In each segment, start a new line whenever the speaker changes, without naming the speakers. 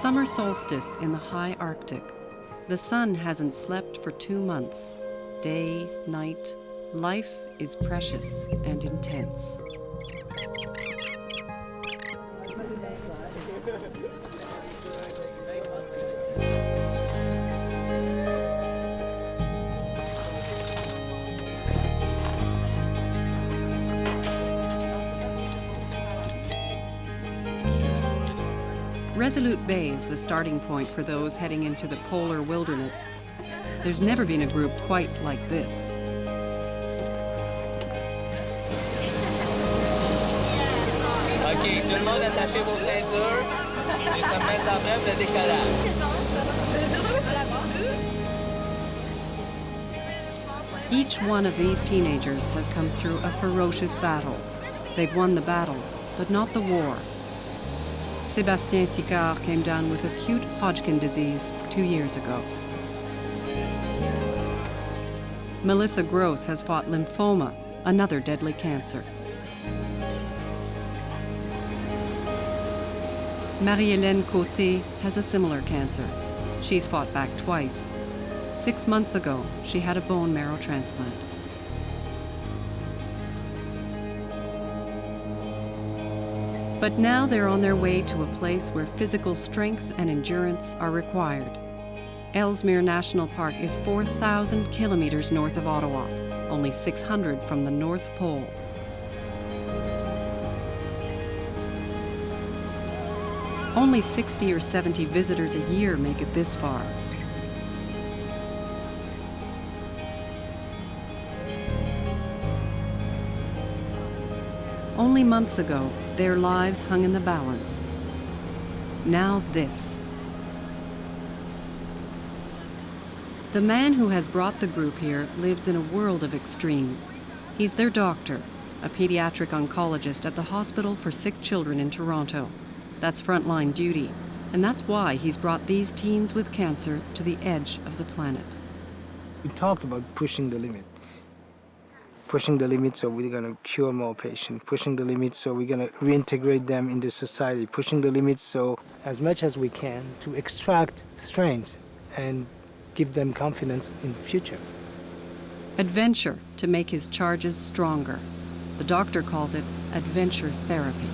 summer solstice in the high Arctic. The sun hasn't slept for 2 months. Day, night, life is precious and intense. Resolute Bay is the starting point for those heading into the polar wilderness. There's never been a group quite like this.
OK, tout le monde attachez vos ceintures. Et ça met en brève le décollage.
Each one of these teenagers has come through a ferocious battle. They've won the battle, but not the war. Sébastien Sicard came down with acute Hodgkin disease 2 years ago. Melissa Gross has fought lymphoma, another deadly cancer. Marie-Hélène Côté has a similar cancer. She's fought back twice. 6 months ago, she had a bone marrow transplant. But now they're on their way to a place where physical strength and endurance are required. Ellesmere National Park is 4,000 kilometers north of Ottawa, only 600 from the North Pole. Only 60 or 70 visitors a year make it this far. Only months ago, their lives hung in the balance. Now this. The man who has brought the group here lives in a world of extremes. He's their doctor, a pediatric oncologist at the Hospital for Sick Children in Toronto. That's frontline duty, and that's why he's brought these teens with cancer to the edge of the planet.
We talked about pushing the limit. Pushing the limit so we're going to cure more patients, pushing the limit so we're going to reintegrate them into society, pushing the limit so as much as we can to extract strength and give them confidence in the future.
Adventure to make his charges stronger. The doctor calls it adventure therapy.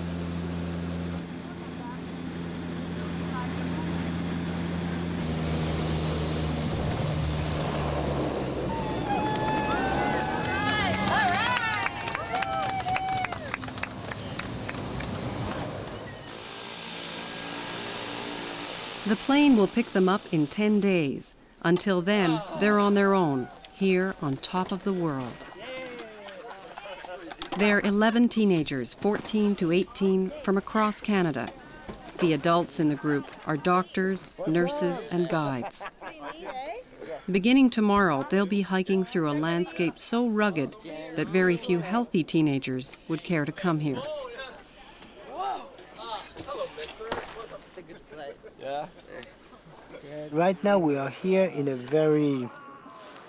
The plane will pick them up in 10 days. Until then, they're on their own, here on top of the world. They're 11 teenagers, 14 to 18, from across Canada. The adults in the group are doctors, nurses, and guides. Beginning tomorrow, they'll be hiking through a landscape so rugged that very few healthy teenagers would care to come here.
Right now we are here in a very,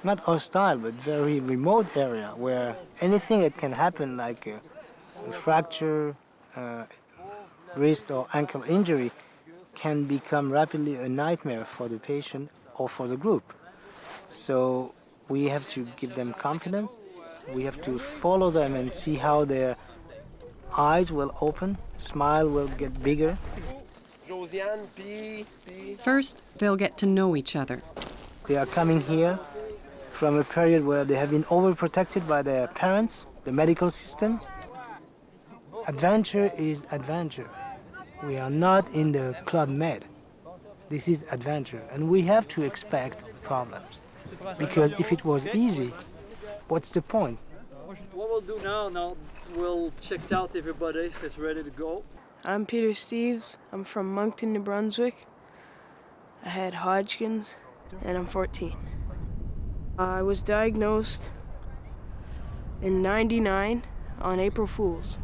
not hostile, but very remote area where anything that can happen, like a fracture, wrist or ankle injury, can become rapidly a nightmare for the patient or for the group. So we have to give them confidence. We have to follow them and see how their eyes will open, smile will get bigger.
First, they'll get to know each other.
They are coming here from a period where they have been overprotected by their parents, the medical system. Adventure is adventure. We are not in the Club Med. This is adventure, and we have to expect problems. Because if it was easy, what's the point?
What we'll do now we'll check out everybody if it's ready to go.
I'm Peter Steves. I'm from Moncton, New Brunswick. I had Hodgkin's, and I'm 14. I was diagnosed in '99 on April Fool's.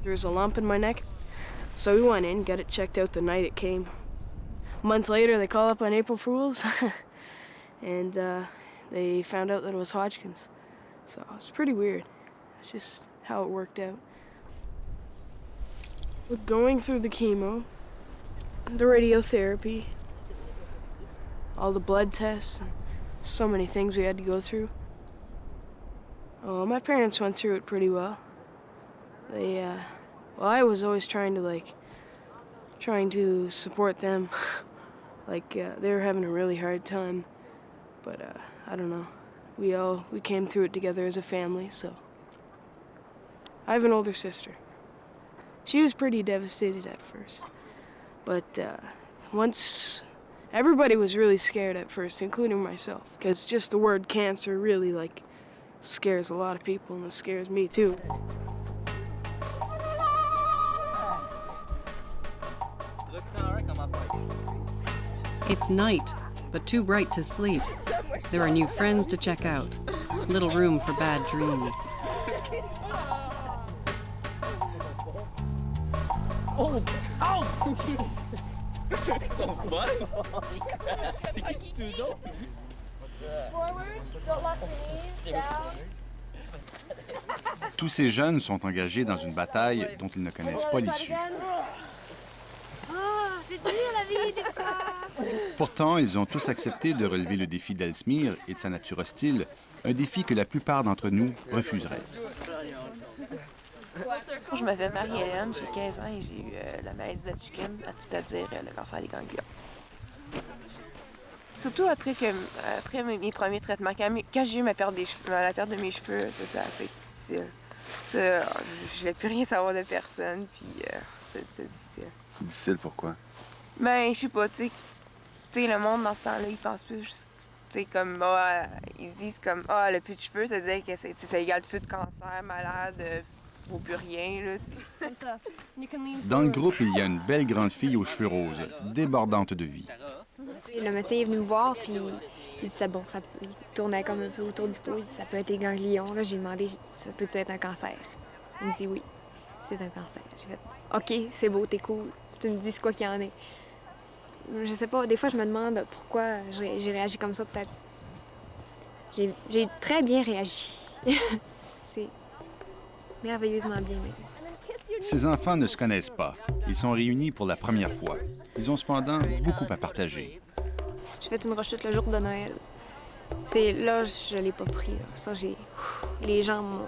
There was a lump in my neck, so we went in, got it checked out the night it came. A month later, they call up on April Fool's, and they found out that it was Hodgkin's. So it was pretty weird. It's just how it worked out. Going through the chemo, The radiotherapy, all the blood tests, so many things we had to go through. Oh, my parents went through it pretty well. Well, I was always trying to support them. They were having a really hard time, but I don't know. We came through it together as a family, so. I have an older sister. She was pretty devastated at first, but once everybody was really scared at first, including myself, because just the word cancer really scares a lot of people, and it scares me too.
It's night, but too bright to sleep. There are new friends to check out. Little room for bad dreams.
Oh! Ow! So fun!
Tous ces jeunes sont engagés dans une bataille dont ils ne connaissent pas l'issue.
C'est dur la vie des fois.
Pourtant, ils ont tous accepté de relever le défi d'Ellesmere et de sa nature hostile, un défi que la plupart d'entre nous refuseraient.
Je m'appelle Marie-Hélène, j'ai 15 ans et j'ai eu la maladie d'Hodgkin, c'est-à-dire le cancer des ganglions. Surtout après mes premiers traitements, quand j'ai eu la perte de mes cheveux, c'est ça, je voulais plus rien savoir de personne, puis c'était difficile.
Difficile, pourquoi?
Ben, je sais pas, tu sais, le monde dans ce temps-là, il pense plus, tu sais, comme, ils disent comme, le plus de cheveux, ça veut dire que ça égale tout de suite cancer, malade, vaut plus rien, là.
Dans le groupe, il y a une belle grande fille aux cheveux roses, débordante de vie.
Le médecin est venu me voir, puis il dit, il tournait comme un peu autour du pot, il dit, ça peut être des ganglions. Là, j'ai demandé, ça peut-tu être un cancer? Il me dit oui, c'est un cancer. J'ai fait, OK, c'est beau, t'es cool. Tu me dis quoi qu'il y en ait. Je sais pas, des fois, je me demande pourquoi j'ai réagi comme ça, peut-être. J'ai très bien réagi. C'est merveilleusement bien, même.
Ces enfants ne se connaissent pas. Ils sont réunis pour la première fois. Ils ont cependant beaucoup à partager.
J'ai fait une rechute le jour de Noël. Là, je l'ai pas pris. Là. Ça, les gens m'ont...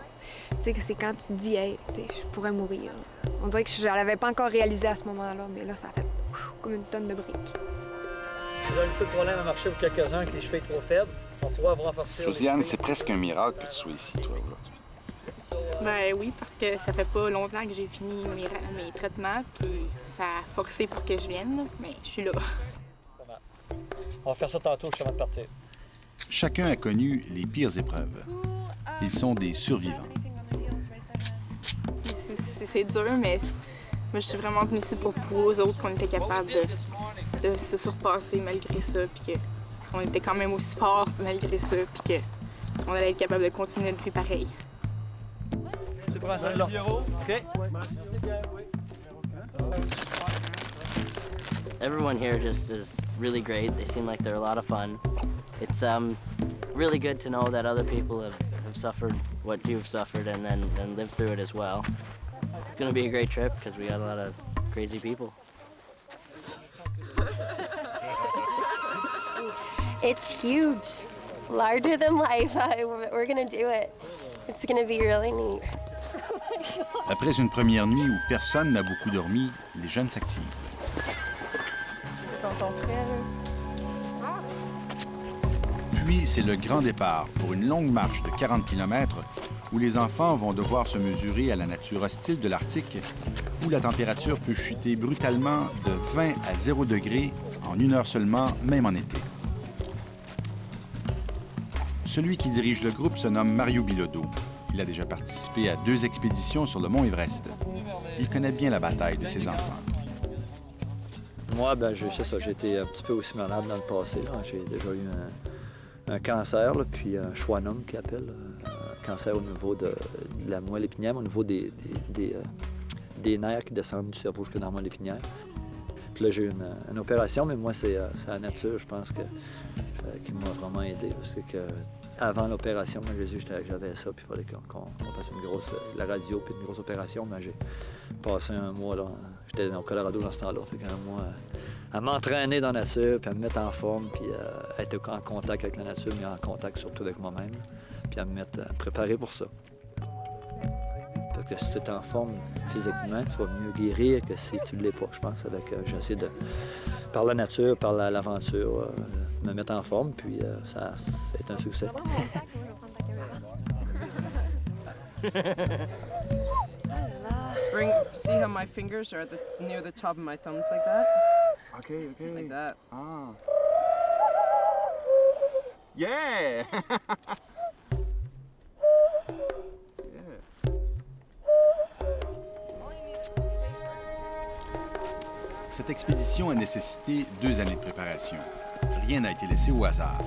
Tu sais, c'est quand tu te dis, hey, tu sais, je pourrais mourir. On dirait que je l'avais pas encore réalisé à ce moment-là, mais là, ça a fait comme une tonne de briques.
Vous avez un peu de problème à marcher pour quelques-uns avec les cheveux trop faibles. On pourra vous renforcer.
Josiane, c'est presque un miracle que tu sois ici, toi, aujourd'hui.
Ben oui, parce que ça fait pas longtemps que j'ai fini mes traitements, puis ça a forcé pour que je vienne, mais je suis là.
On va faire ça tantôt, juste avant de partir.
Chacun a connu les pires épreuves. Ils sont des survivants.
C'est dur, mais moi, je suis vraiment venue ici pour prouver aux autres qu'on était capable de se surpasser malgré ça, puis qu'on était quand même aussi fort malgré ça, puis qu'on allait être capable de continuer notre vie pareil.
C'est pour ça, là. OK?
Everyone here just is really great. They seem like they're a lot of fun. It's really good to know that other people have suffered what you've suffered and then lived through it as well. It's gonna be a great trip because we got a lot of crazy people.
It's huge, larger than life. We're gonna do it. It's gonna be really neat.
Après une première nuit où personne n'a beaucoup dormi, les jeunes s'activent. Puis, c'est le grand départ pour une longue marche de 40 km où les enfants vont devoir se mesurer à la nature hostile de l'Arctique, où la température peut chuter brutalement de 20 à 0 degrés en une heure seulement, même en été. Celui qui dirige le groupe se nomme Mario Bilodeau. Il a déjà participé à 2 expéditions sur le mont Everest. Il connaît bien la bataille de ses enfants.
Moi, j'ai été un petit peu aussi malade dans le passé. J'ai déjà eu un cancer, là, puis un schwannome qui appelle, un cancer au niveau de la moelle épinière, au niveau des nerfs qui descendent du cerveau jusque dans la moelle épinière. Puis là, j'ai eu une opération, mais moi, c'est la nature, je pense, qui m'a vraiment aidé. Parce que avant l'opération, moi, j'avais ça, puis il fallait qu'on fasse la radio, puis une grosse opération. Mais j'ai passé un mois, là, j'étais au Colorado dans ce temps-là, fait qu'un mois à m'entraîner dans la nature, puis à me mettre en forme, puis à être en contact avec la nature, mais en contact surtout avec moi-même, puis à me mettre préparé pour ça. Parce que si tu es en forme physiquement, tu vas mieux guérir que si tu ne l'es pas, je pense. J'essaie de, par la nature, par l'aventure, me mettre en forme, puis ça a été un succès.
See how my fingers are near the top of my thumbs like that?
Okay.
Like that.
Ah. Yeah! Cette expédition a nécessité 2 années de préparation. Rien n'a été laissé au hasard.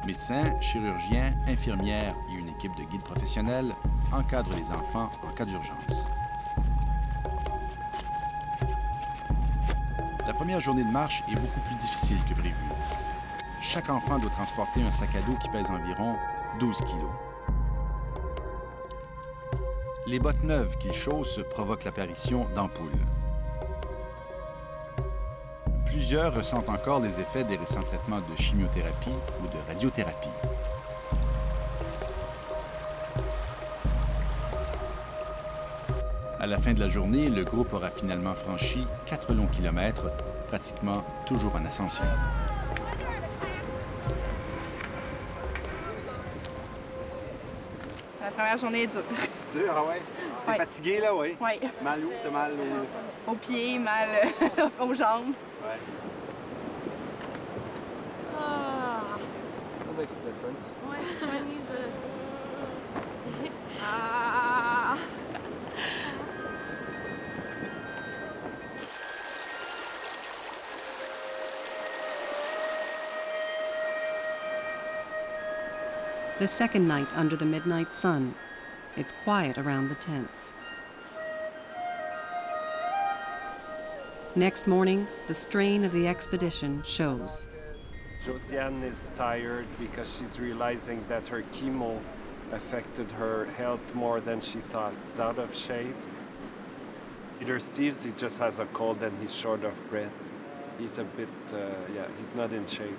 Médecins, chirurgiens, infirmières et une équipe de guides professionnels encadrent les enfants en cas d'urgence. La première journée de marche est beaucoup plus difficile que prévu. Chaque enfant doit transporter un sac à dos qui pèse environ 12 kilos. Les bottes neuves qu'ils chaussent provoquent l'apparition d'ampoules. Plusieurs ressentent encore les effets des récents traitements de chimiothérapie ou de radiothérapie. À la fin de la journée, le groupe aura finalement franchi 4 longs kilomètres, pratiquement toujours en ascension.
La première journée est dure.
Dur, ah ouais? T'es fatigué, là, oui?
Oui.
Mal où? T'as mal
aux pieds, mal aux jambes.
Ouais.
That makes a difference.
Ouais, Chinese. Ah.
The second night under the midnight sun. It's quiet around the tents. Next morning, the strain of the expedition shows.
Josiane is tired because she's realizing that her chemo affected her health more than she thought. She's out of shape. Peter Steves, he just has a cold and he's short of breath. He's a bit, he's not in shape,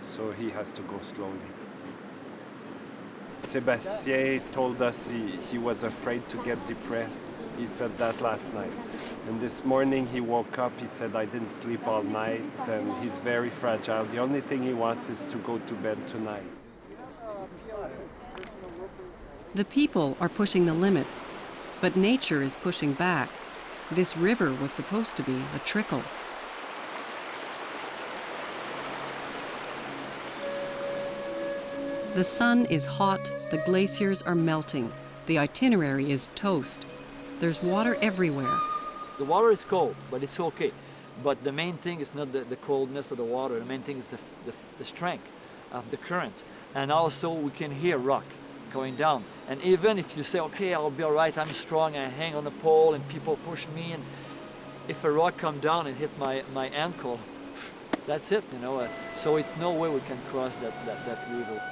so he has to go slowly. Sébastien told us he was afraid to get depressed. He said that last night. And this morning he woke up, he said, I didn't sleep all night, and he's very fragile. The only thing he wants is to go to bed tonight.
The people are pushing the limits, but nature is pushing back. This river was supposed to be a trickle. The sun is hot, the glaciers are melting, the itinerary is toast. There's water everywhere.
The water is cold, but it's okay. But the main thing is not the coldness of the water. The main thing is the strength of the current. And also we can hear rock going down. And even if you say, okay, I'll be all right, I'm strong, I hang on the pole and people push me, and if a rock come down and hit my ankle, that's it, you know. So it's no way we can cross that river.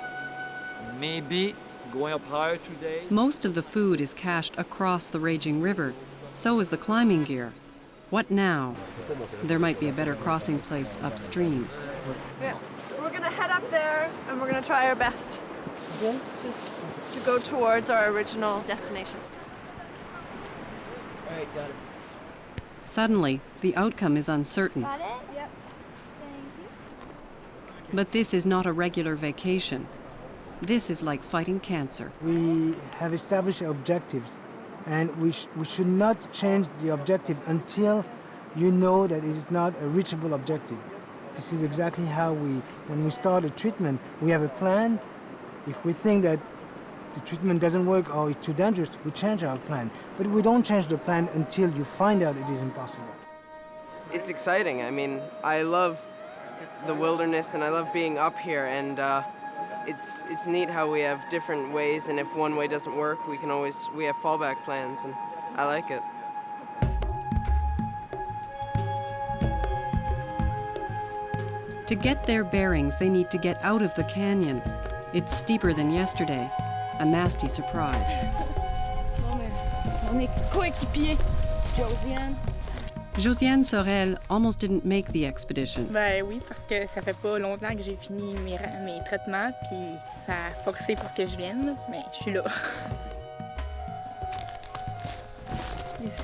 Maybe going up higher today.
Most of the food is cached across the raging river. So is the climbing gear. What now? There might be a better crossing place upstream.
Yeah. We're gonna head up there and we're gonna try our best to go towards our original destination.
All right, got it.
Suddenly, the outcome is uncertain.
Got it? Yep.
But this is not a regular vacation. This is like fighting cancer.
We have established objectives, and we should not change the objective until you know that it is not a reachable objective. This is exactly how when we start a treatment, we have a plan. If we think that the treatment doesn't work or it's too dangerous, we change our plan. But we don't change the plan until you find out it is impossible.
It's exciting. I mean, I love the wilderness and I love being up here, and it's neat how we have different ways, and if one way doesn't work, we have fallback plans, and I like it.
To get their bearings, they need to get out of the canyon. It's steeper than yesterday. A nasty surprise.
On est coéquipiers, Josiane.
Josiane Sorel almost didn't make the expedition.
Ben oui, parce que ça fait pas longtemps que j'ai fini mes traitements, puis ça a forcé pour que je vienne, mais je suis là.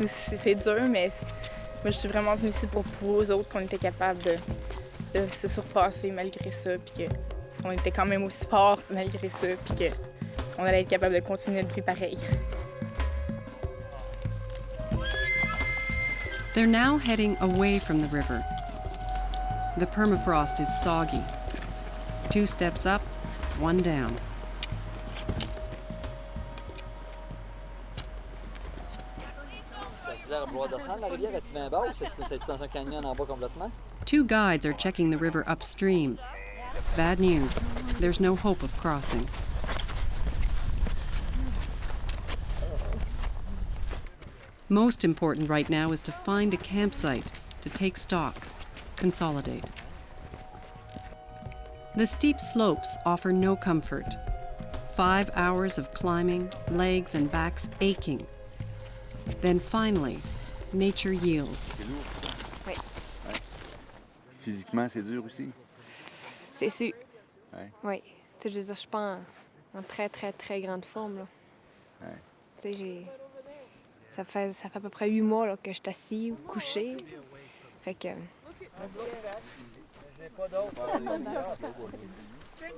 C'est dur, mais moi je suis vraiment venue ici pour prouver aux autres qu'on était capable de se surpasser malgré ça, puis qu'on était quand même aussi fort malgré ça, puis qu'on allait être capable de continuer notre vie pareil.
They're now heading away from the river. The permafrost is soggy. 2 steps up, 1 down. Two guides are checking the river upstream. Bad news. There's no hope of crossing. Most important right now is to find a campsite, to take stock, consolidate. The steep slopes offer no comfort. 5 hours of climbing, legs and backs aching. Then finally, nature yields.
Oui.
Ouais. Physiquement, c'est dur aussi?
C'est sûr.
Ouais.
Oui. Tu sais, je veux dire, je suis pas en très, très, très grande forme, là.
Ouais.
Tu sais, ça fait à peu près 8 mois là, que je suis assise ou couchée. Fait que...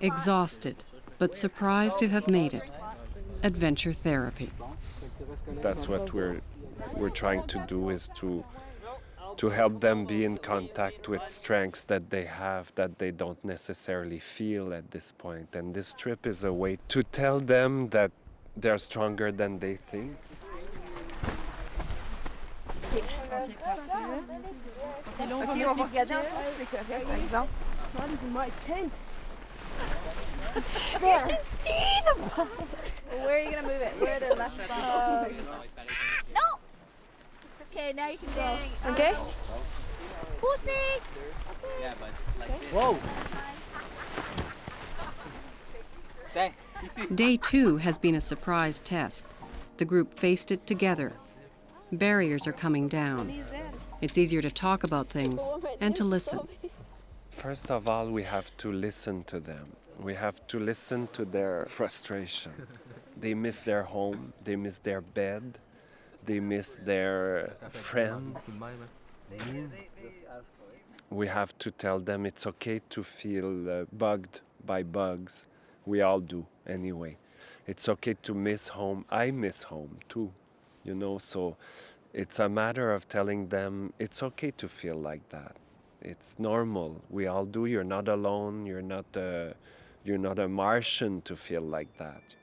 Exhausted, but surprised to have made it. Adventure therapy.
That's what we're trying to do, is to help them be in contact with strengths that they have that they don't necessarily feel at this point. And this trip is a way to tell them that they're stronger than they think.
OK, on va regarder en dessous, c'est correct, par exemple.
You should see the ball.
Where are you going to move it? Where the left spot?
No! Okay, now you can do
OK?
Pussy!
Whoa!
Day 2 has been a surprise test. The group faced it together. Barriers are coming down. It's easier to talk about things and to listen.
First of all, we have to listen to them. We have to listen to their frustration. They miss their home, they miss their bed, they miss their friends. We have to tell them it's okay to feel bugged by bugs. We all do, anyway. It's okay to miss home. I miss home, too, you know, so it's a matter of telling them it's okay to feel like that. It's normal. We all do. You're not alone. You're not a Martian to feel like that.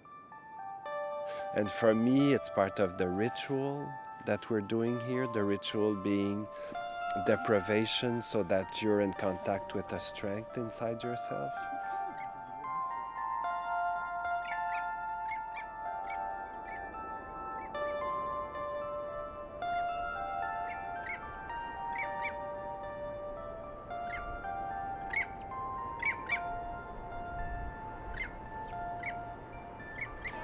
And for me, it's part of the ritual that we're doing here, the ritual being deprivation so that you're in contact with a strength inside yourself.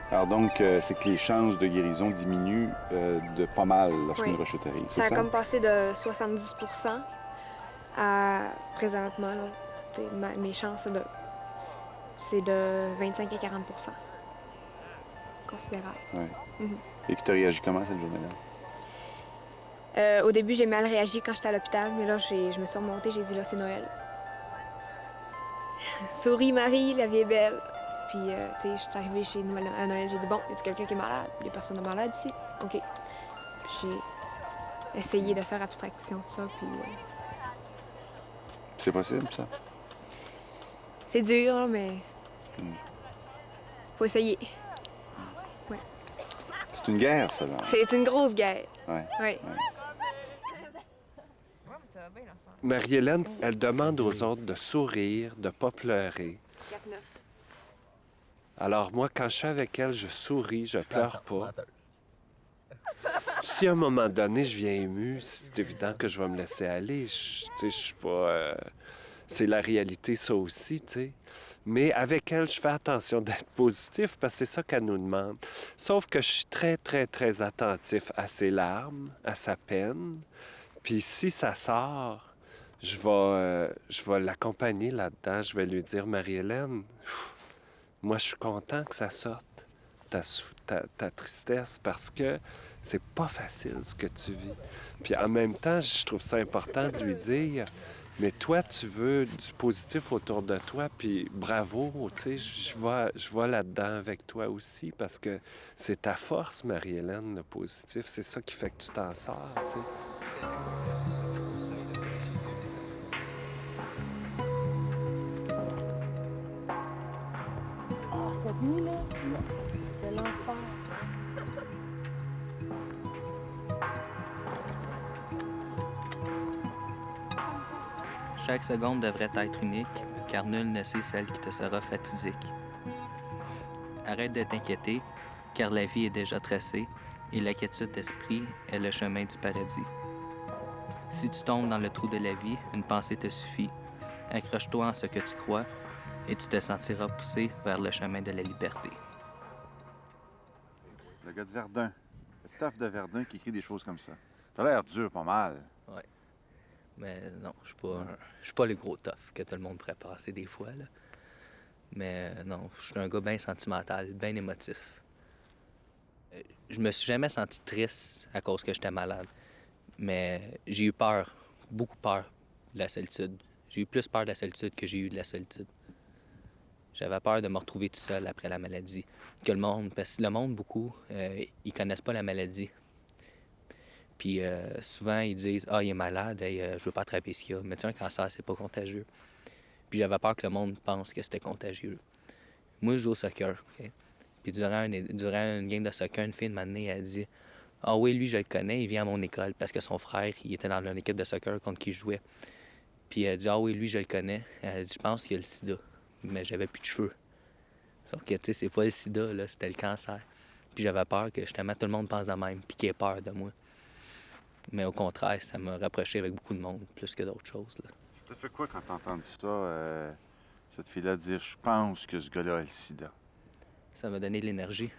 Alors donc, c'est que les chances de guérison diminuent de pas mal lorsqu'une rechute arrive, c'est ça?
Ça a comme passé de 70% à présentement, là, mes chances, c'est de 25 à 40%. Considérable.
Ouais.
Mm-hmm.
Et que tu as réagi comment cette journée-là?
Au début, j'ai mal réagi quand j'étais à l'hôpital, mais là, je me suis remontée, j'ai dit là, c'est Noël. Souris, Marie, la vie est belle. Puis, tu sais, je suis arrivée chez nous à Noël, j'ai dit, bon, y a-t-il quelqu'un qui est malade? Il y a personne de malade ici? OK. Puis j'ai essayé de faire abstraction de ça, puis...
C'est possible, ça?
C'est dur, mais... Faut essayer. Ouais.
C'est une guerre, ça, là.
C'est une grosse guerre.
Ouais.
Ouais.
Marie-Hélène, elle demande aux autres de sourire, de ne pas pleurer.
4-9.
Alors moi, quand je suis avec elle, je souris, je pleure pas. Si à un moment donné, je viens ému, c'est évident que je vais me laisser aller. Je suis pas... c'est la réalité, ça aussi, tu sais. Mais avec elle, je fais attention d'être positif parce que c'est ça qu'elle nous demande. Sauf que je suis très, très, très attentif à ses larmes, à sa peine. Puis si ça sort, je vais l'accompagner là-dedans. Je vais lui dire, Marie-Hélène, moi, je suis content que ça sorte, ta tristesse, parce que c'est pas facile ce que tu vis. Puis en même temps, je trouve ça important de lui dire, mais toi, tu veux du positif autour de toi, puis bravo, tu sais, je vais là-dedans avec toi aussi, parce que c'est ta force, Marie-Hélène, le positif. C'est ça qui fait que tu t'en sors, tu sais.
Cette nuit-là, c'était l'enfer.
Chaque seconde devrait être unique, car nul ne sait celle qui te sera fatidique. Arrête de t'inquiéter, car la vie est déjà tracée, et la quiétude d'esprit est le chemin du paradis. Si tu tombes dans le trou de la vie, une pensée te suffit. Accroche-toi en ce que tu crois, et tu te sentiras poussé vers le chemin de la liberté.
Le gars de Verdun, le tough de Verdun qui écrit des choses comme ça. T'as l'air dur, pas mal.
Ouais. Mais non, je suis pas le gros tough que tout le monde pourrait penser des fois, là. Mais non, je suis un gars bien sentimental, bien émotif. Je me suis jamais senti triste à cause que j'étais malade. Mais j'ai eu peur, beaucoup peur de la solitude. J'ai eu plus peur de la solitude que j'ai eu de la solitude. J'avais peur de me retrouver tout seul après la maladie. Parce que le monde, beaucoup, ils connaissent pas la maladie. Puis souvent, ils disent « Ah, il est malade, je veux pas attraper ce qu'il y a. » Mais tu sais, un cancer, c'est pas contagieux. Puis j'avais peur que le monde pense que c'était contagieux. Moi, je joue au soccer, OK? Puis durant une game de soccer, une fille de m'année a dit « Ah oui, lui, je le connais, il vient à mon école. » Parce que son frère, il était dans une équipe de soccer contre qui je jouais. Puis elle a dit « Ah oui, lui, je le connais. » Elle a dit « Je pense qu'il a le sida. » Mais j'avais plus de cheveux. Donc, tu sais, c'est pas le sida, là, c'était le cancer. Puis j'avais peur que justement tout le monde pense de même, puis qu'il ait peur de moi. Mais au contraire, ça m'a rapproché avec beaucoup de monde, plus que d'autres choses, là.
Ça t'a fait quoi quand t'as entendu ça, cette fille-là dire « Je pense que ce gars-là a le sida ».
Ça m'a donné de l'énergie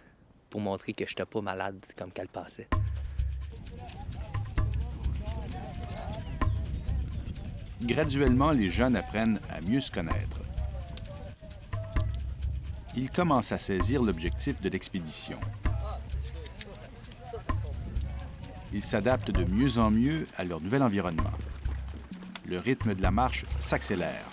pour montrer que j'étais pas malade comme qu'elle pensait.
Graduellement, les jeunes apprennent à mieux se connaître. Ils commencent à saisir l'objectif de l'expédition. Ils s'adaptent de mieux en mieux à leur nouvel environnement. Le rythme de la marche s'accélère.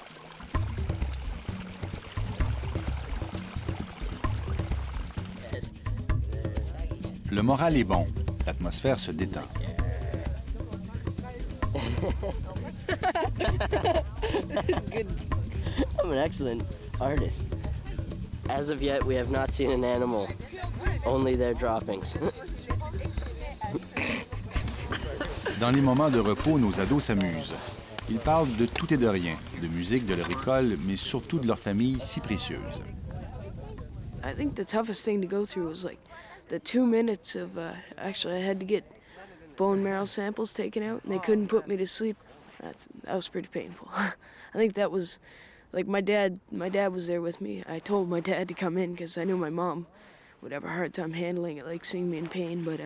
Le moral est bon. L'atmosphère se détend.
Good. I'm an excellent artist. As of yet, we have not seen an animal, only their droppings.
Dans les moments de repos, nos ados s'amusent. Ils parlent de tout et de rien, de musique, de leur école, mais surtout de leur famille si précieuse.
I think the toughest thing to go through was like the 2 minutes of actually I had to get bone marrow samples taken out and they couldn't put me to sleep. That was pretty painful. I think that was like my dad was there with me. I told my dad to come in because I knew my mom would have a hard time handling it, like seeing me in pain, but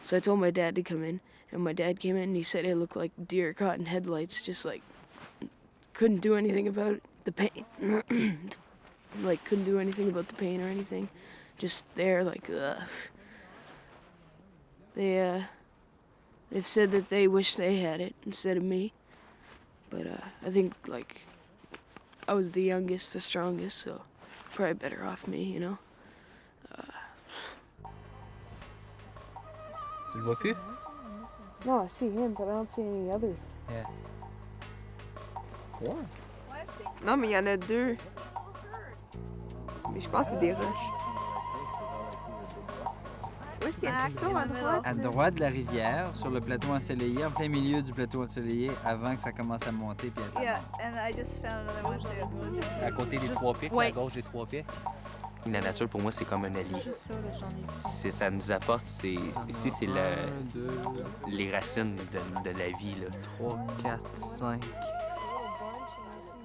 so I told my dad to come in, and my dad came in and he said it looked like deer caught in headlights, just like couldn't do anything about the pain. Like couldn't do anything about the pain or anything. Just there like They've said that they wish they had it instead of me. But I think, like, I was the youngest, the strongest, so probably better off me, you know?
Tu le vois plus?
No, I see him, but I don't see any others.
Yeah.
Ouais. Non, mais il y en a 2. Mais je pense que c'est des roches. Où est-ce qu'il y a le plateau à droite?
À droite de la rivière, sur le plateau ensoleillé, en plein milieu du plateau ensoleillé, avant que ça commence à monter. Puis
À côté des 3 pics, à gauche des 3 pics. La nature, pour moi, c'est comme un allié. Ça nous apporte, ici, c'est les racines de la vie. Là.
3, 4, 5.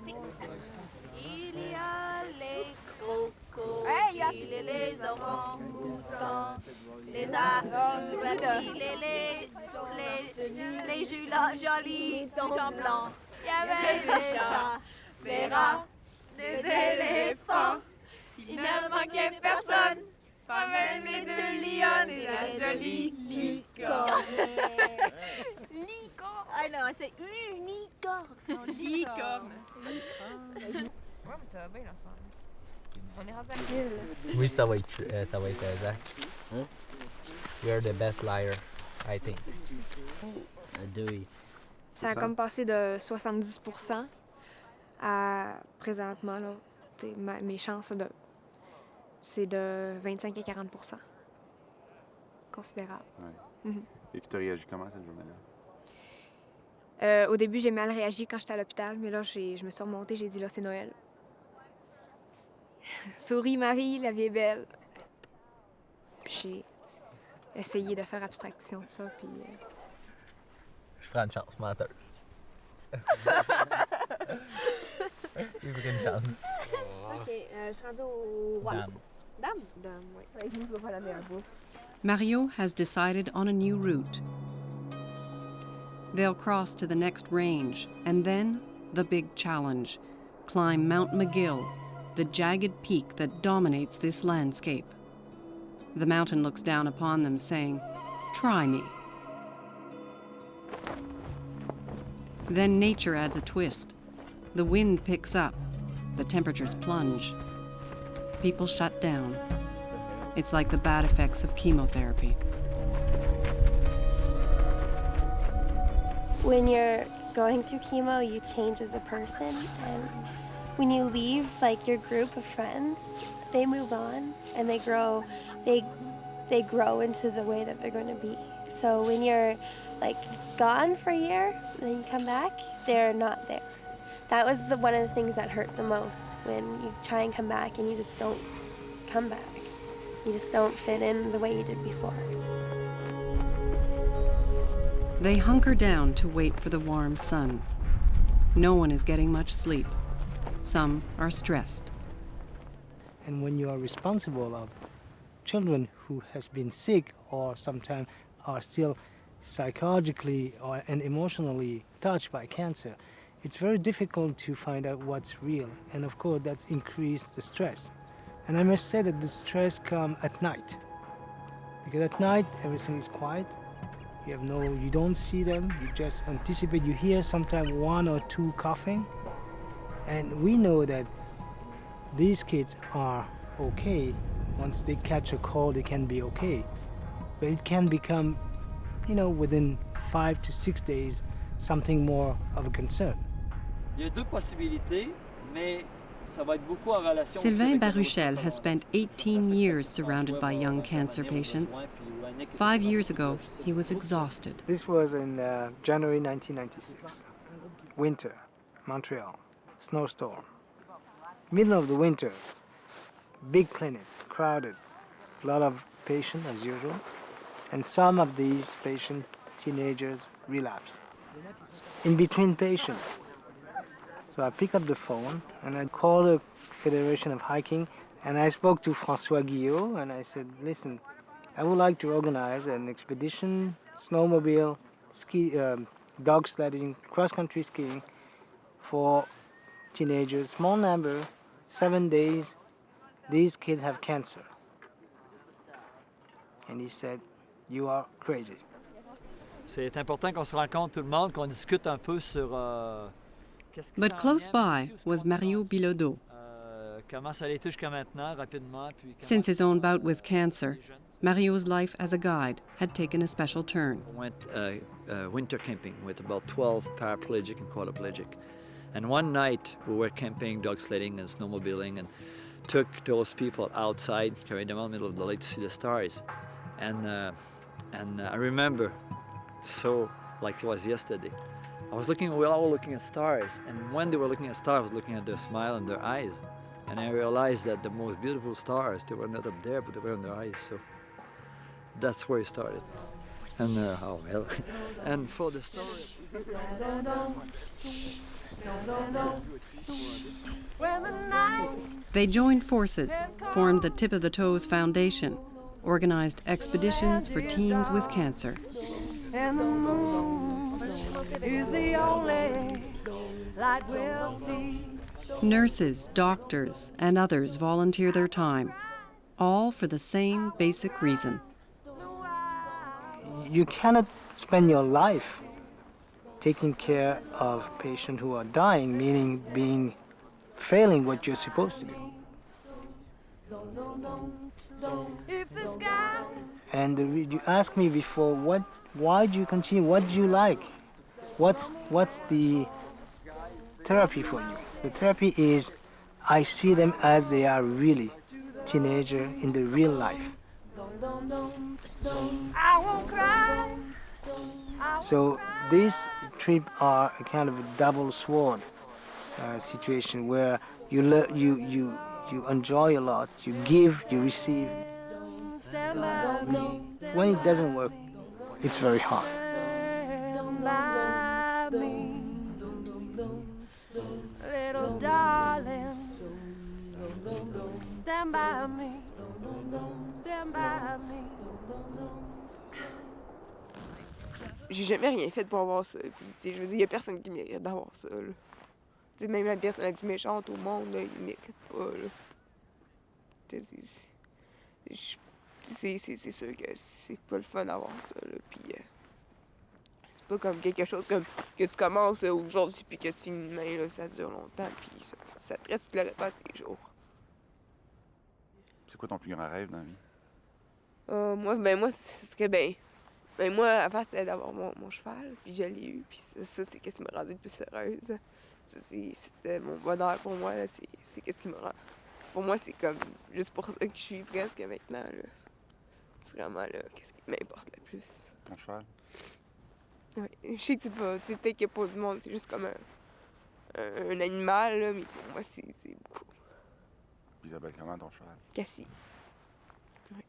Il y a les crocos, les orang-outans, les reptiles et les jolis touchants blancs. Il y avait des chats, des rats, des éléphants. Il ne manquait personne, pas même les deux lions et la jolie licorne. Licorne? Ah non, c'est unicorne. Non, licorne.
Ouais, mais ça va bien ensemble. On est rendu à
Oui, ça va être Zach.
Huh?
You're the best liar, I think.
Dewey.
Ça a comme passé de 70% à présentement, là, mes chances, c'est de 25 à 40%. Considérable.
Ouais.
Mhm.
Et puis, tu as réagi comment cette journée-là?
Au début, j'ai mal réagi quand j'étais à l'hôpital, mais là, je me suis remontée, j'ai dit là, c'est Noël. Souris, Marie, la vie est belle. Puis j'ai essayé de faire abstraction de ça, puis...
Je ferai une chance, menteuse. J'ai pris une chance.
OK, je suis rendue au...
Dame.
Dame? Dame, oui. Ouais, je ne peux pas la meilleure bouffe.
Mario has decided on a new route. They'll cross to the next range, and then the big challenge. Climb Mount McGill, the jagged peak that dominates this landscape. The mountain looks down upon them, saying, "Try me." Then nature adds a twist. The wind picks up, the temperatures plunge. People shut down. It's like the bad effects of chemotherapy.
When you're going through chemo, you change as a person, and when you leave, like, your group of friends, they move on and they grow into the way that they're going to be. So when you're, like, gone for a year and then you come back, they're not there. That was one of the things that hurt the most, when you try and come back and you just don't come back. You just don't fit in the way you did before.
They hunker down to wait for the warm sun. No one is getting much sleep. Some are stressed.
And when you are responsible of children who has been sick or sometimes are still psychologically and emotionally touched by cancer, it's very difficult to find out what's real. And of course, that's increased the stress. And I must say that the stress comes at night. Because at night, everything is quiet. You don't see them, you just anticipate. You hear sometimes one or two coughing. And we know that these kids are okay. Once they catch a cold, they can be okay. But it can become, within 5 to 6 days, something more of a concern.
Il y a deux possibilités, mais ça va être beaucoup en relation.
Sylvain Baruchel has spent 18 years surrounded by young cancer patients. 5 years ago, he was exhausted.
This was in January 1996. Winter, Montreal, snowstorm. Middle of the winter, big clinic, crowded, a lot of patients as usual, and some of these patients, teenagers, relapse. In between patients. So I picked up the phone and I called the Federation of Hiking and I spoke to François Guillot and I said, listen, I would like to organize an expedition, snowmobile, dog sledding, cross-country skiing for teenagers, small number, 7 days. These kids have cancer. And he said, you are crazy.
C'est important qu'on se rencontre tout le monde, qu'on discute un peu sur
But close by was Mario Bilodeau.
comment ça a été jusqu'à maintenant, rapidement. Puis
Since his own bout with cancer, Mario's life as a guide had taken a special turn.
We went winter camping with about 12 paraplegic and quadriplegic. And one night we were camping, dog sledding and snowmobiling and took those people outside, carried them out in the middle of the lake to see the stars. And I remember, so like it was yesterday, we were all looking at stars. And when they were looking at stars, I was looking at their smile and their eyes. And I realized that the most beautiful stars, they were not up there, but they were in their eyes. So that's where it started. And oh well. And for the story.
They joined forces, formed the Tip of the Toes Foundation, organized expeditions for teens with cancer.
And the moon is the only light we'll see.
Nurses, doctors, and others volunteer their time, all for the same basic reason.
You cannot spend your life taking care of patients who are dying, meaning failing what you're supposed to do.
If the sky
And you asked me before, why do you continue? What do you like? What's the therapy for you? The therapy is, I see them as they are really teenager in the real life.
I won't cry.
So these trips are a kind of a double sword situation where you enjoy a lot, you give, you receive.
Stand by me.
When it doesn't work, it's very hard.
Stand by me. Little darling. Stand by me. Stand by me.
J'ai jamais rien fait pour avoir ça. Puis, tu sais, je veux dire, il y a personne qui mérite d'avoir ça, là. Tu sais, même la personne la plus méchante au monde, là, il mérite pas, là. Tu sais, c'est sûr que c'est pas le fun d'avoir ça, là. Puis, c'est pas comme quelque chose comme que tu commences aujourd'hui puis que tu finis demain, là. Ça dure longtemps, puis ça te reste le restant de tes jours.
C'est quoi ton plus grand rêve dans la vie?
Moi, ce serait moi, avant, c'était d'avoir mon cheval, puis je l'ai eu, puis ça c'est ce qui m'a rendu plus heureuse. Ça, c'était mon bonheur pour moi, là, c'est ce qui me rend... Pour moi, c'est comme juste pour ça que je suis presque maintenant, là. C'est vraiment, là, qu'est-ce qui m'importe le plus.
Ton cheval?
Oui, je sais que c'est pas... Peut-être qu'il n'y a pas de monde, c'est juste comme un animal, là, mais pour moi, c'est beaucoup.
Puis Isabelle, comment ton cheval?
Cassie. Oui.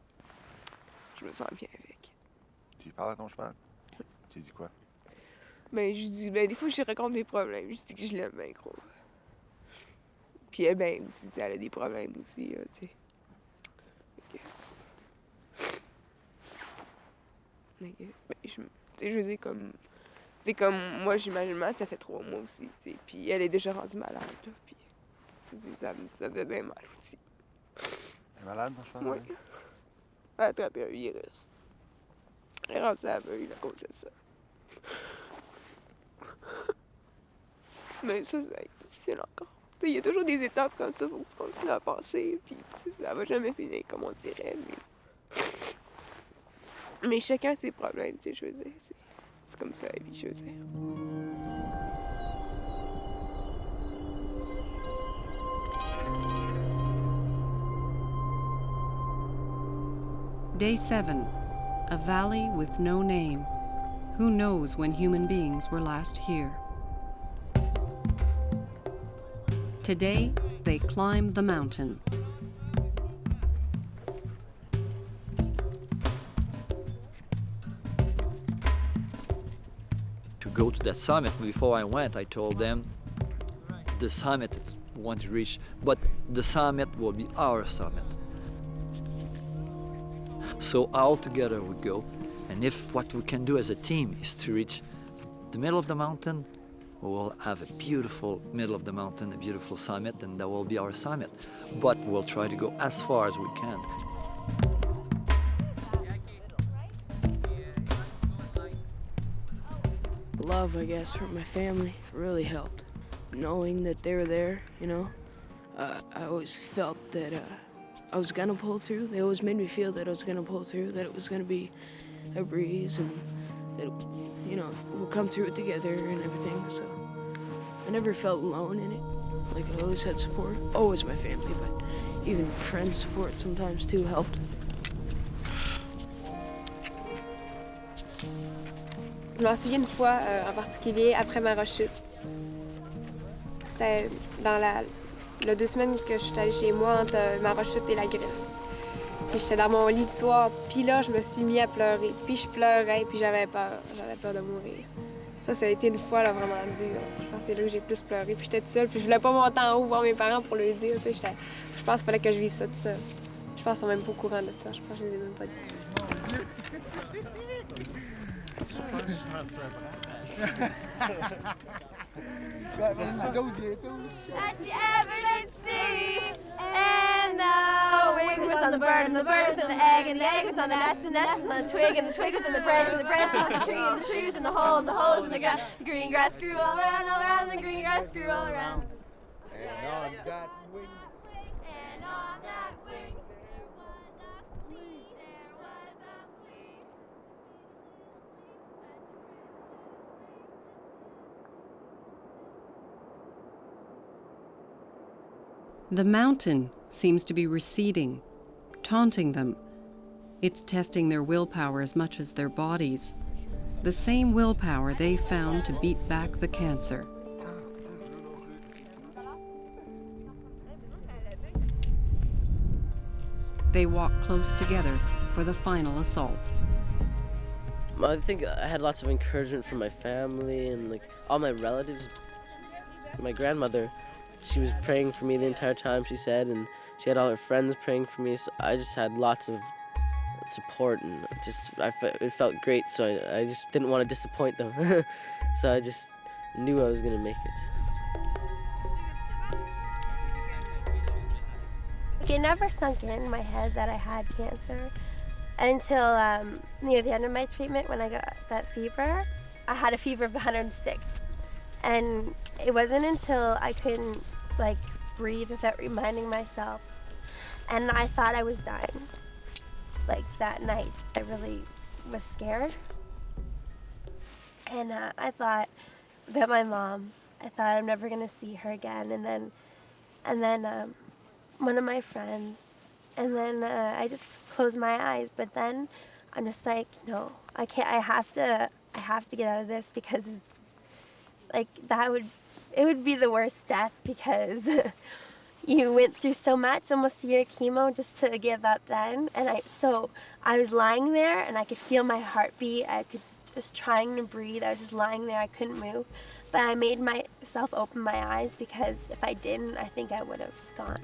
Je me sens bien avec.
Tu lui parles à ton cheval? Tu lui dis quoi?
Ben, je dis, des fois, je lui raconte mes problèmes. Je dis que je l'aime bien gros. Puis elle, aussi, elle a des problèmes aussi, tu sais. Je veux dire, comme moi, j'imagine, ça fait 3 mois aussi, tu sais. Puis elle est déjà rendue malade, là. Puis ça me fait bien mal aussi.
Elle est malade, ton cheval?
Oui. Elle a attrapé un virus. Elle est rendue aveugle à cause de ça. Mais ça c'est difficile encore. Il y a toujours des étapes comme ça, il faut que tu continues à passer, puis ça va jamais finir, comme on dirait. Mais chacun ses problèmes, tu sais, je veux dire. C'est comme ça la vie, je veux dire.
Day 7, a valley with no name. Who knows when human beings were last here? Today, they climb the mountain.
To go to that summit, before I went, I told them the summit is want to reach, but the summit will be our summit. So all together we go, and if what we can do as a team is to reach the middle of the mountain, we will have a beautiful middle of the mountain, a beautiful summit, and that will be our summit. But we'll try to go as far as we can.
Love, I guess, from my family really helped. Knowing that they were there, you know, I always felt that I was gonna pull through. They always made me feel that I was gonna pull through, that it was gonna be a breeze, and that, you know, we'll come through it together and everything. So I never felt alone in it. Like, I always had support. Always my family, but even friends' support sometimes too helped.
Je m'en souviens une fois en particulier après ma rechute. C'était dans les 2 semaines que je suis allée chez moi entre ma rechute et la greffe. Puis j'étais dans mon lit le soir, puis là, je me suis mis à pleurer. Puis je pleurais, puis j'avais peur de mourir. Ça a été une fois là, vraiment dur. Je pense que c'est là que j'ai plus pleuré. Puis j'étais toute seule, puis je voulais pas monter en haut voir mes parents pour leur dire. Je pense qu'il fallait que je vive ça toute seule. Je pense qu'ils sont même pas au courant de ça. Je pense que je les ai même pas dit.
That you ever did see. And the wing was on the bird, and the bird was on the egg, and the egg was on the nest, and the nest was on the twig, and the twig was in the branch, and the branch was on the tree, and the tree was in the hole, and the hole was in the ground. The green grass grew all around, and the green grass grew all around.
And on that wings.
And on that wing there was a flea, there was a flea.
The mountain seems to be receding, taunting them. It's testing their willpower as much as their bodies. The same willpower they found to beat back the cancer. They walk close together for the final assault.
I think I had lots of encouragement from my family and like all my relatives. My grandmother, she was praying for me the entire time, she said, and she had all her friends praying for me, so I just had lots of support, and it felt great, so I just didn't want to disappoint them. So I just knew I was going to make it.
It never sunk in my head that I had cancer until near the end of my treatment when I got that fever. I had a fever of 106. And it wasn't until I couldn't breathe without reminding myself. And I thought I was dying. That night, I really was scared. And I thought about my mom. I thought I'm never gonna see her again. And then one of my friends. And then I just closed my eyes. But then I'm just like, no, I can't. I have to get out of this because it would be the worst death because you went through so much, almost a year of chemo, just to give up then. And I was lying there and I could feel my heartbeat. I could just trying to breathe. I was just lying there. I couldn't move. But I made myself open my eyes because if I didn't, I think I would have gone.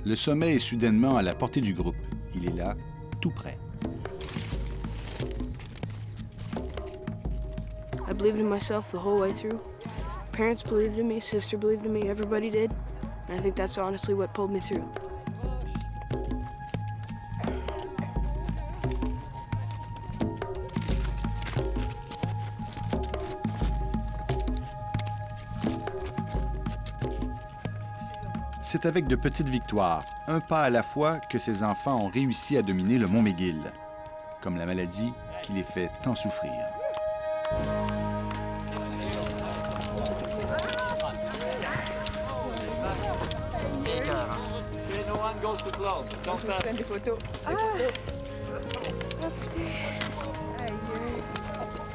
Le sommet est soudainement à la portée du groupe. Il est là, tout près.
I believed in myself the whole way through. Parents believed in me, sister believed in me, everybody did. And I think that's honestly what pulled me through.
C'est avec de petites victoires, un pas à la fois, que ces enfants ont réussi à dominer le mont McGill, comme la maladie qui les fait tant souffrir.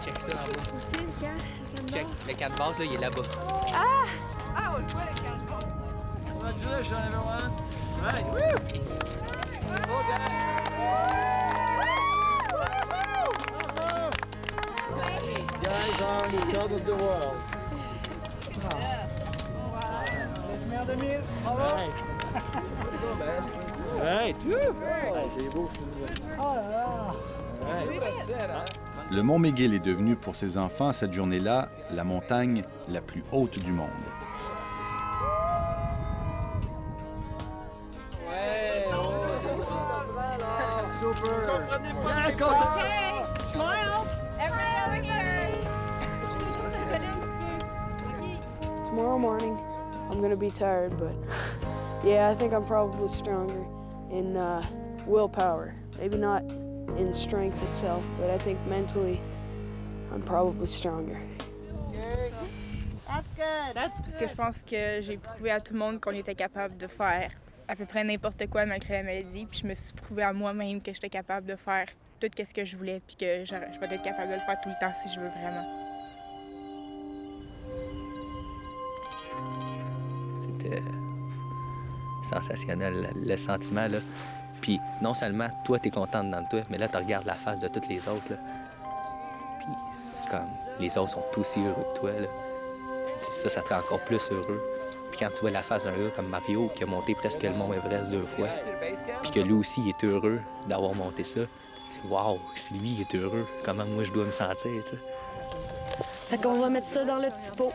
Check ça là-bas. Check, le canevas, là, il est là-bas.
Ah! Ah, on le voit, le canevas.
Congratulations, everyone. Right. Woo! Guys are the top of the world. All right. Right. Woo! C'est beau. Oh là là.
Le mont McGill est devenu pour ces enfants cette journée-là la montagne la plus haute du monde.
Tomorrow morning, I'm gonna be tired, but yeah, I think I'm probably stronger in willpower. Maybe not in strength itself, but I think mentally, I'm probably stronger.
That's good. Parce que je pense que j'ai prouvé à tout le monde qu'on était capable de faire à peu près n'importe quoi malgré la maladie, puis je me suis prouvé à moi-même que j'étais capable de faire tout ce que je voulais, puis que je vais être capable de le faire tout le temps si je veux vraiment.
C'était sensationnel, le sentiment, là. Puis non seulement toi, t'es contente dans toi, mais là, tu regardes la face de tous les autres, là. Puis c'est comme, les autres sont aussi heureux que toi, là. Puis ça te rend encore plus heureux. Puis quand tu vois la face d'un gars comme Mario qui a monté presque le mont Everest 2 fois, puis que lui aussi est heureux d'avoir monté ça, tu te dis « Wow, si lui est heureux, comment moi je dois me sentir, tu sais. »
Fait qu'on va mettre ça dans le petit pot.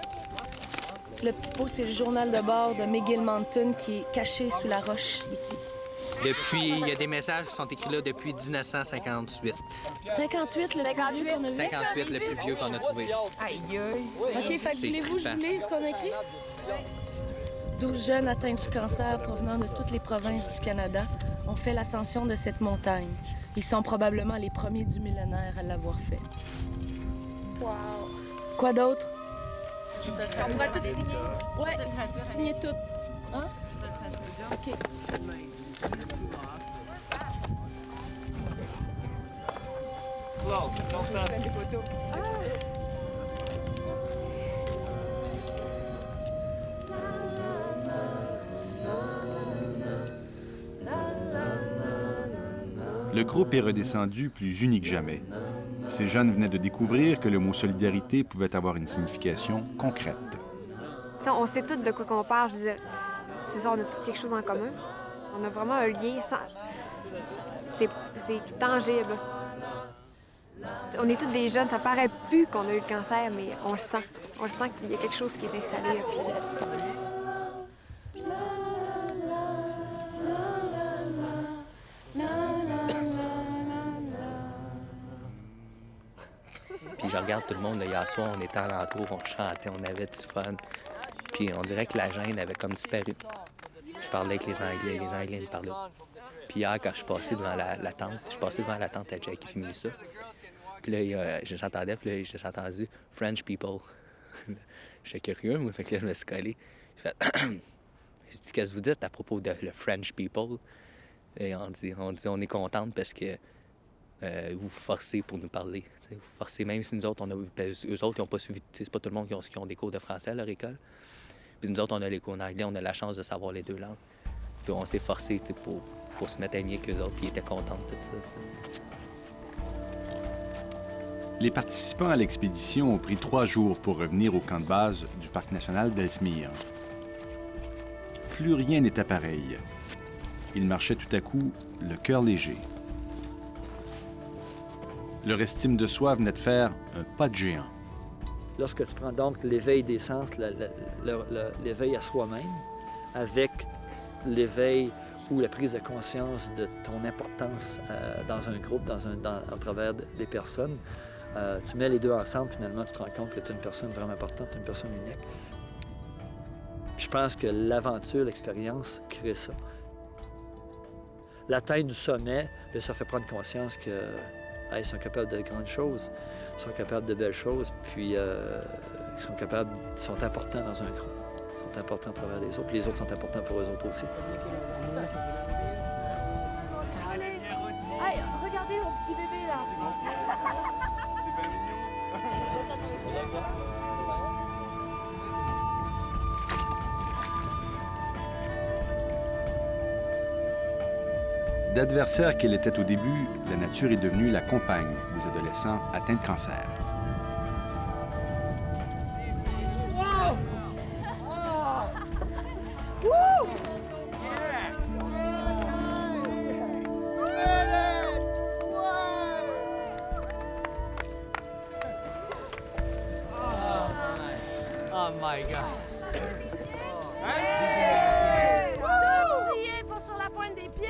Le petit pot, c'est le journal de bord de McGill Mountain qui est caché sous la roche ici.
Depuis, il y a des messages qui sont écrits là depuis 1958.
58, le plus vieux qu'on a vu?
58, le plus vieux qu'on a trouvé.
Aïe, aïe.
OK, fait que voulez-vous que je vous lise ce qu'on a écrit? 12 jeunes atteints du cancer provenant de toutes les provinces du Canada ont fait l'ascension de cette montagne. Ils sont probablement les premiers du millénaire à l'avoir fait.
Wow.
Quoi d'autre?
On pourrait tout signer.
Ouais, vous signez tout. Hein? OK.
Le groupe est redescendu plus uni que jamais. Ces jeunes venaient de découvrir que le mot solidarité pouvait avoir une signification concrète.
T'sais, on sait tous de quoi qu'on parle. Je veux dire, c'est ça, on a tous quelque chose en commun. On a vraiment un lien. C'est tangible. On est tous des jeunes. Ça paraît plus qu'on a eu le cancer, mais on le sent. On le sent qu'il y a quelque chose qui est installé.
Puis je regarde tout le monde, là, hier soir, on était alentour, on chantait, on avait du fun. Puis on dirait que la gêne avait comme disparu. Je parlais avec les Anglais me parlaient. Puis hier, quand je suis passé devant la tente, je suis passé devant la tente à Jackie et Melissa. Puis là, je les entendais, puis là, j'ai entendu « French people ». J'étais curieux, moi, fait que là, je me suis collé. J'ai dit « Qu'est-ce que vous dites à propos de le French people ?» Et on dit « On est contente parce que vous forcez pour nous parler. Vous forcez, même si nous autres, eux autres, ils n'ont pas suivi. C'est pas tout le monde qui ont des cours de français à leur école. Puis nous autres, on a les cours en anglais, on a la chance de savoir les deux langues. Puis on s'est forcé pour se mettre amis qu'eux autres, puis ils étaient contents de tout ça.
Les participants à l'expédition ont pris 3 jours pour revenir au camp de base du Parc national d'Ellesmere. Plus rien n'était pareil. Ils marchaient tout à coup le cœur léger. Leur estime de soi venait de faire un pas de géant.
Lorsque tu prends donc l'éveil des sens, l'éveil à soi-même, avec l'éveil ou la prise de conscience de ton importance dans un groupe, au travers des personnes, tu mets les deux ensemble, finalement, tu te rends compte que tu es une personne vraiment importante, une personne unique. Puis je pense que l'aventure, l'expérience crée ça. L'atteinte du sommet, ça fait prendre conscience que ils sont capables de grandes choses, ils sont capables de belles choses, puis ils sont importants dans un groupe. Ils sont importants à travers les autres, puis les autres sont importants pour eux autres aussi.
Hey, regardez mon petit bébé là.
D'adversaire qu'elle était au début, la nature est devenue la compagne des adolescents atteints de cancer.
Wow! Woo!
Oh my God.
Sur la pointe des pieds.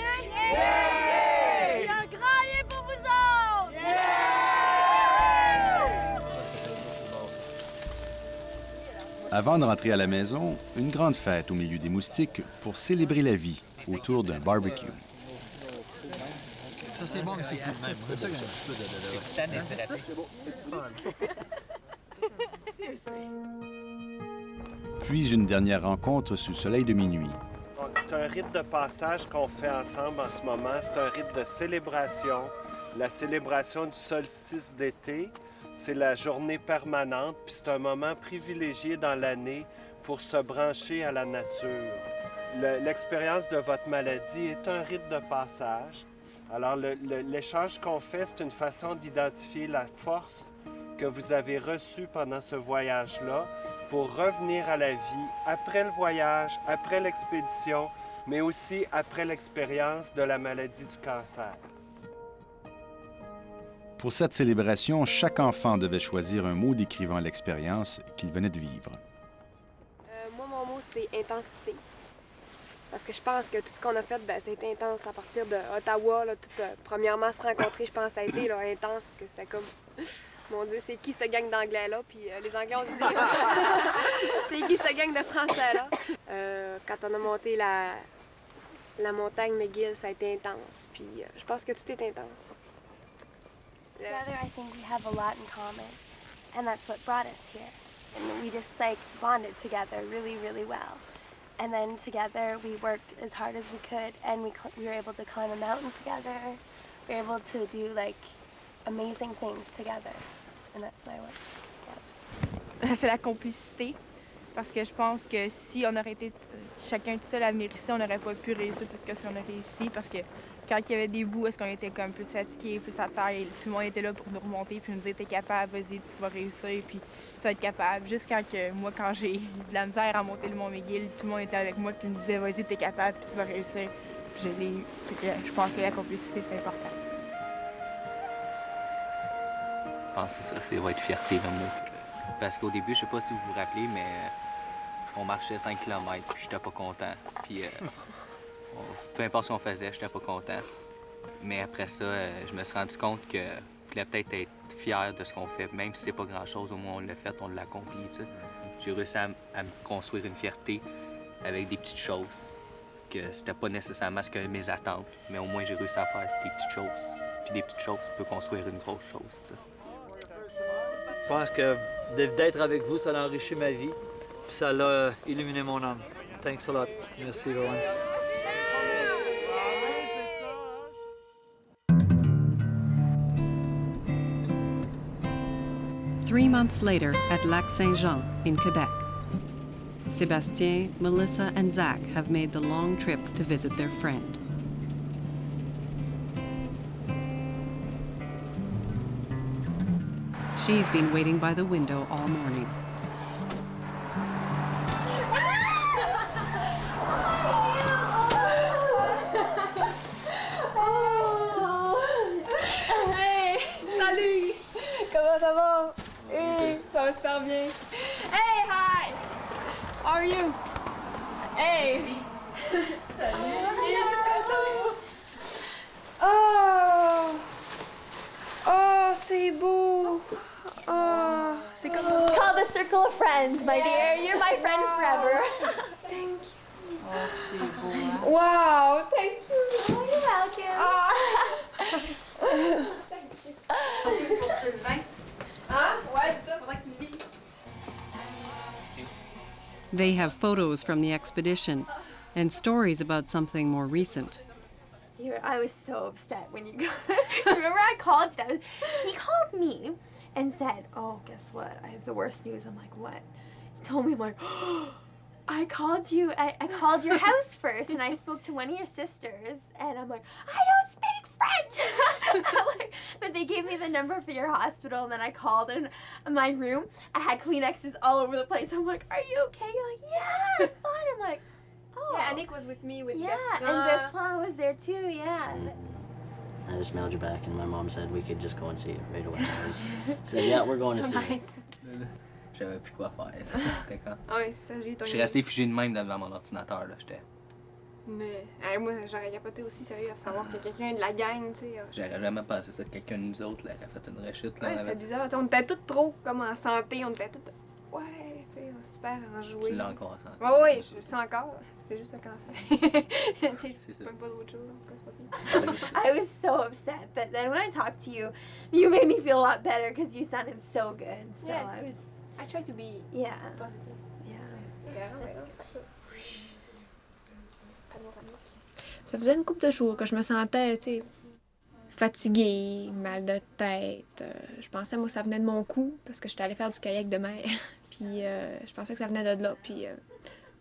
Yeah! Et un grand lien pour vous autres. Yeah!
Avant de rentrer à la maison, une grande fête au milieu des moustiques pour célébrer la vie autour d'un barbecue.
Ça, c'est bon, mais c'est tout de même. C'est ça qu'il y a un petit peu de...
Puis une dernière rencontre sous le soleil de minuit.
C'est un rite de passage qu'on fait ensemble en ce moment. C'est un rite de célébration. La célébration du solstice d'été, c'est la journée permanente, puis c'est un moment privilégié dans l'année pour se brancher à la nature. L'expérience de votre maladie est un rite de passage. Alors, l'échange qu'on fait, c'est une façon d'identifier la force que vous avez reçue pendant ce voyage-là pour revenir à la vie après le voyage, après l'expédition, mais aussi après l'expérience de la maladie du cancer.
Pour cette célébration, chaque enfant devait choisir un mot décrivant l'expérience qu'il venait de vivre.
Moi, mon mot, c'est intensité. Parce que je pense que tout ce qu'on a fait, ben, ça a été intense à partir d'Ottawa. Premièrement, se rencontrer, je pense, ça a été là, intense parce que c'était comme... Mon Dieu, c'est qui cette gang d'anglais-là? Puis les Anglais, on se dit... c'est qui cette gang de Français-là? Quand on a monté la montagne McGill, ça a été intense. Puis je pense que tout est intense.
Together, I think we have a lot in common, and that's what brought us here. And we just like bonded together really, really well. And then together we worked as hard as we could, and we were able to climb a mountain together. We were able to do like amazing things together, and that's why I went together.
C'est la complicité, parce que je pense que si on aurait été chacun tout seul à venir ici, on n'aurait pas pu réussir tout ce qu'on a réussi, parce que quand il y avait des bouts, est-ce qu'on était comme plus fatigués, plus à terre, et tout le monde était là pour nous remonter puis nous dire « T'es capable, vas-y, tu vas réussir, puis tu vas être capable ». Juste quand j'ai eu de la misère à monter le Mont McGill, tout le monde était avec moi puis me disait « Vas-y, t'es capable, puis tu vas réussir ». Puis je l'ai eu. Je pense que la complicité, c'est important.
Je pense que c'est ça, ça va être fierté le mot. Parce qu'au début, je sais pas si vous vous rappelez, mais on marchait 5 km puis j'étais pas content. Puis peu importe ce qu'on faisait, j'étais pas content. Mais après ça, je me suis rendu compte qu'il fallait peut-être être fier de ce qu'on fait. Même si c'est pas grand-chose, au moins on l'a fait, on l'a accompli. T'sais. J'ai réussi à me construire une fierté avec des petites choses. Que c'était pas nécessairement ce que mes attentes, mais au moins j'ai réussi à faire des petites choses. Puis des petites choses peuvent construire une grosse chose. T'sais.
Je pense que d'être avec vous, ça a enrichi ma vie. Puis ça l'a illuminé mon âme. Thanks a lot. Merci, Rowan.
3 months later at Lac-Saint-Jean in Quebec. Sébastien, Melissa, and Zach have made the long trip to visit their friend. She's been waiting by the window all morning.
Hey! Salut! Comment ça va? Hey! Ça va super bien. Hey! Hi! How are you? Hey! Salut! Hey, je suis contente! Oh! Oh, c'est beau! Oh, c'est comme...
It's called the Circle of Friends, my dear. You're my friend forever.
Thank you.
Oh, c'est beau, hein?
Wow, thank you.
Oh, you're welcome.
C'est pour Sylvain. Hein? Ouais, c'est ça, faudrait qu'il lit.
They have photos from the expedition and stories about something more recent.
I was so upset when you got... Remember I called you? He called me and said, oh, guess what? I have the worst news. I'm like, what? He told me, I'm like, oh, I called you. I called your house first, and I spoke to one of your sisters, and I'm like, I don't speak French! But they gave me the number for your hospital, and then I called in my room. I had Kleenexes all over the place. I'm like, are you okay? You're like, yeah, I'm fine. I'm like, oh.
Yeah, Annick was with me with
Bertrand. And Bertrand was there too, yeah.
I just mailed you back, and my mom said we could just go and see it right away. She said, yeah, we're going to see it.
J'avais plus quoi faire. C'était quand?
Ah oui, c'est ça, j'ai eu ton...
Je suis resté figé de même devant mon ordinateur, là, j'étais...
Mais moi, j'aurais capoté aussi, sérieux, à savoir que quelqu'un de la gang, tu sais...
J'aurais jamais pensé ça, que quelqu'un de nous autres, là, aurait fait une rechute, là.
Ouais, c'était bizarre, t'sais, on était tous trop, comme en santé, on était tous... Ouais, tu sais, super enjoués.
Tu l'as encore en santé?
Ouais, ouais, je le sens encore. J'ai juste un cancer. Tu sais, je peux pas d'autre chose, en tout cas, c'est pas pire.
I was so upset, but then when I talked to you, you made me feel a lot better because you sounded so good. So
Yeah.
I
try to be positive. Ça faisait une couple de jours que je me sentais, tu sais, fatiguée, mal de tête. Je pensais, moi, que ça venait de mon cou parce que j'étais allée faire du kayak de mer. Puis je pensais que ça venait de là. Puis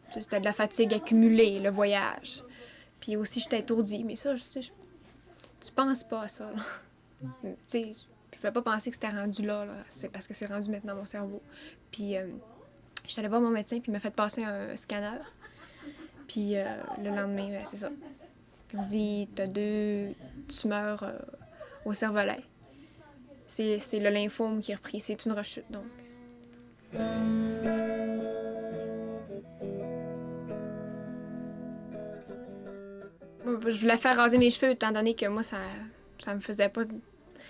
c'était de la fatigue accumulée, le voyage. Puis aussi, j'étais étourdie. Mais ça, tu penses pas à ça, là. Tu sais, je ne pouvais pas penser que c'était rendu là. C'est parce que c'est rendu maintenant mon cerveau. Puis Je suis allée voir mon médecin, puis il m'a fait passer un scanner. Puis le lendemain, ben, c'est ça. Ils ont dit, t'as 2 tumeurs au cervelet. C'est le lymphome qui est repris. C'est une rechute, donc. Moi, je voulais faire raser mes cheveux, étant donné que moi, ça me faisait pas...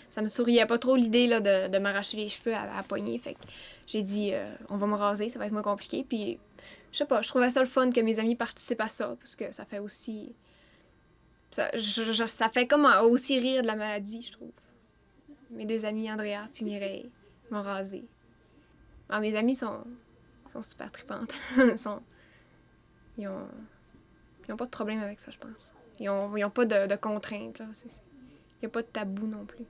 Ça me souriait pas trop l'idée là, de m'arracher les cheveux à poignée. Fait que j'ai dit, on va me raser, ça va être moins compliqué. Puis, je sais pas, je trouvais ça le fun que mes amis participent à ça, parce que ça fait aussi... Ça fait comme aussi rire de la maladie, je trouve. Mes 2 amis, Andrea puis Mireille, m'ont rasé. Alors, mes amis sont super tripantes. Ils ont pas de problème avec ça, je pense. Ils ont pas de contraintes, là. Il n'y a pas de tabou non plus.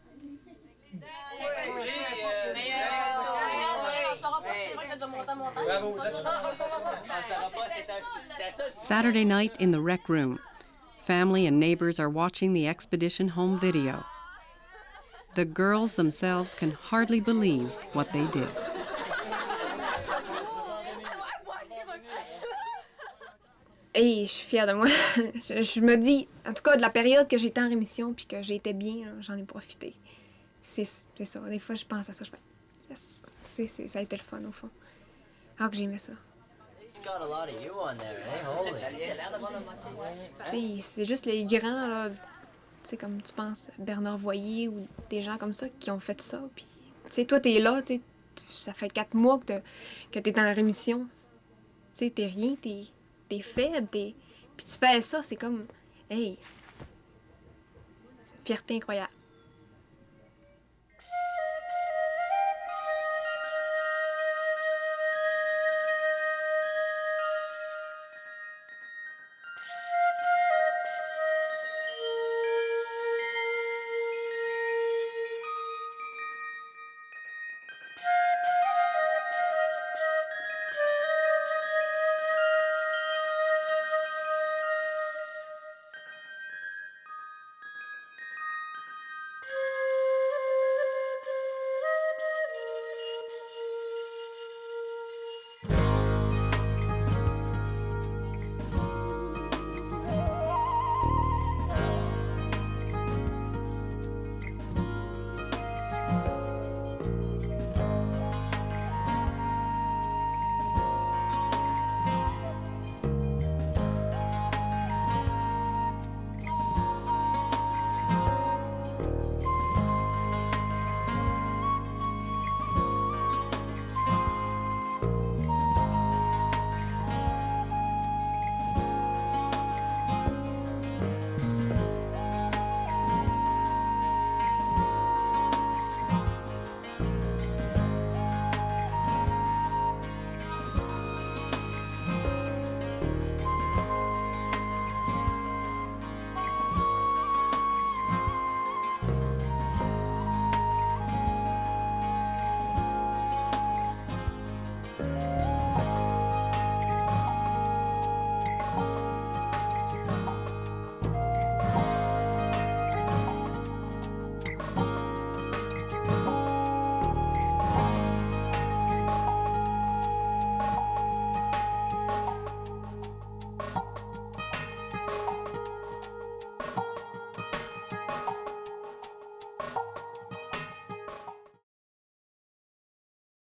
Saturday night in the rec room. Family and neighbors are watching the expedition home video. The girls themselves can hardly believe what they did.
Hey, je suis fière de moi. je me dis, en tout cas, de la période que j'étais en rémission puis que j'étais bien, j'en ai profité. C'est ça. Des fois, je pense à ça, je fais yes. Ça a été le fun, au fond. Alors que j'aimais ça. C'est juste les grands, là, tu sais, comme tu penses, Bernard Voyer ou des gens comme ça qui ont fait ça. Puis, tu sais, toi, t'es là, tu sais, ça fait 4 mois que t'es en rémission. Tu sais, t'es rien, t'es faible, puis tu fais ça, c'est comme, hey, c'est une fierté incroyable.